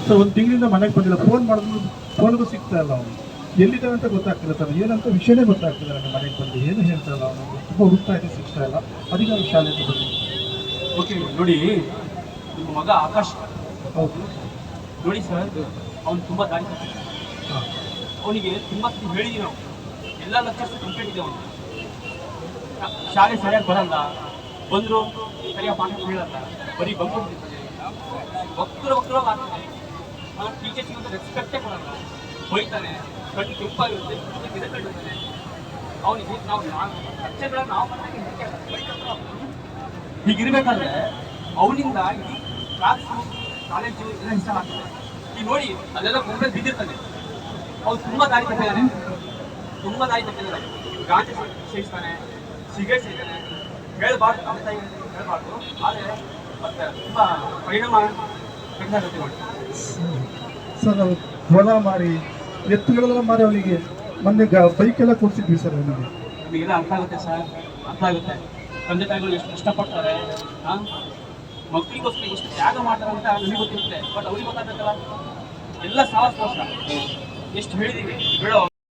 So ಒಂದು ತಿಂಗಳಿಂದ ಮನೆಗೆ ಬಂದಿಲ್ಲ, ಫೋನ್ ಮಾಡಿದ್ರು ಫೋನ್ಗೂ ಸಿಗ್ತಾ ಇಲ್ಲ ಅವನು. ಎಲ್ಲಿದ್ದಾವೆ ಅಂತ ಗೊತ್ತಾಗ್ತಿಲ್ಲ ಸರ್, ಏನಂತ ವಿಷಯನೇ ಗೊತ್ತಾಗ್ತಿಲ್ಲ ನನಗೆ. ಮನೆಗೆ ಬಂದು ಏನು ಹೇಳ್ತಾ ಇಲ್ಲ ಅವನು, ತುಂಬ ಹುಡುಕ್ತಾ ಇದೆ, ಸಿಗ್ತಾ ಇಲ್ಲ. ಅದಕ್ಕೆ ನಾನು ಶಾಲೆಗೆ ಬಂದು. ಓಕೆ ನೋಡಿ, ನಿಮ್ಮ ಮಗ ಆಕಾಶ್ ಹೌದು. ನೋಡಿ ಸರ್, ಅವ್ನು ತುಂಬ ದಾರಿ ತಪ್ಪಿದ್ದಾನೆ. ಹಾಂ. ಅವನಿಗೆ ತುಂಬ ಸತಿ ಹೇಳಿದ್ವಿ ನಾವು, ಎಲ್ಲ ಲೆಕ್ಚರ್ಸ್ ಕಂಪ್ಲೇಂಟ್ ಇದೆ ಅವನು. ಶಾಲೆ ಸರಿಯಾಗಿ ಬರಲ್ಲ, ಬಂದರು ಸರಿಯಾಗಿ ಪಾಠ ಕೇಳಲ್ಲ, ಬರೀ ಬಂದ್ಬಿಟ್ಟಿರ್ತಾನೆ, ವಕ್ರ ಆಗ್ತಾನೆ. ಟೀಚರ್ಸ್ಗೆ ಒಂದು ರೆಸ್ಪೆಕ್ಟೇ ಕೊಡಲ್ಲ, ಬೈತಾನೆ, ಕಣ್ಣು ಕೆಂಪಾಗಿರುತ್ತೆ, ಗಿಡಕಟ್ಟಿರ್ತಾನೆ. ಅವನಿಗೆ ನಾವು ಲೆಕ್ಚರ್ಗಳನ್ನ ನಾವು ಹೀಗಿರ್ಬೇಕಾದ್ರೆ ಅವನಿಂದ ಈ ಕ್ಲಾಸು ಕಾಲೇಜು ಎಲ್ಲ ಇಷ್ಟ ಆಗ್ತದೆ. ಈಗ ನೋಡಿ ಅಲ್ಲೆಲ್ಲ ಗೊಂಬೆ ಬಿದ್ದಿರ್ತಾನೆ. ಅವ್ನು ತುಂಬ ದಾರಿ ತಪ್ಪಿದ್ದಾನೆ, ಗಾಂಜಾ ಸೇರಿಸ್ತಾನೆ, ಸಿಗರೇಟ್ ಸೇರ್ತಾನೆ. ಹೇಳ್ಬಾರ್ದು, ತಂದೆ ತಾಯಿ ಹೇಳ್ಬಾರ್ದು, ಆದರೆ ಮತ್ತೆ ತುಂಬ ಪರಿಣಾಮ ಕೆಟ್ಟಾಗುತ್ತೆ ನೋಡಿ ಸರ್. ನಾವು ಹೊಲ ಮಾರಿ ಎತ್ತುಗಳೆಲ್ಲ ಮಾರಿ ಅವನಿಗೆ ಮೊನ್ನೆ ಬೈಕೆಲ್ಲ ಕೊಡ್ಸಿದ್ವಿ ಸರ್ ಅವನಿಗೆ. ನಿಮಗೆಲ್ಲ ಅರ್ಥ ಆಗುತ್ತೆ ಸರ್, ಅರ್ಥ ಆಗುತ್ತೆ. ತಂದೆ ತಾಯಿಗಳು ಎಷ್ಟು ಕಷ್ಟಪಡ್ತಾರೆ, ಮಕ್ಕಳಿಗೋಸ್ಕರ ಎಷ್ಟು ತ್ಯಾಗ ಮಾಡ್ತಾರೆ ಅಂತ ನಮಗೆ ಗೊತ್ತಿರುತ್ತೆ. ಬಟ್ ಅವ್ರಿಗೆ ಗೊತ್ತಾಗಬೇಕಲ್ಲ, ಎಲ್ಲ ಸಾಹಸಗೋಸ್ಕರ ಎಷ್ಟು ಹೇಳಿದೀವಿ ಬಿಡೋ.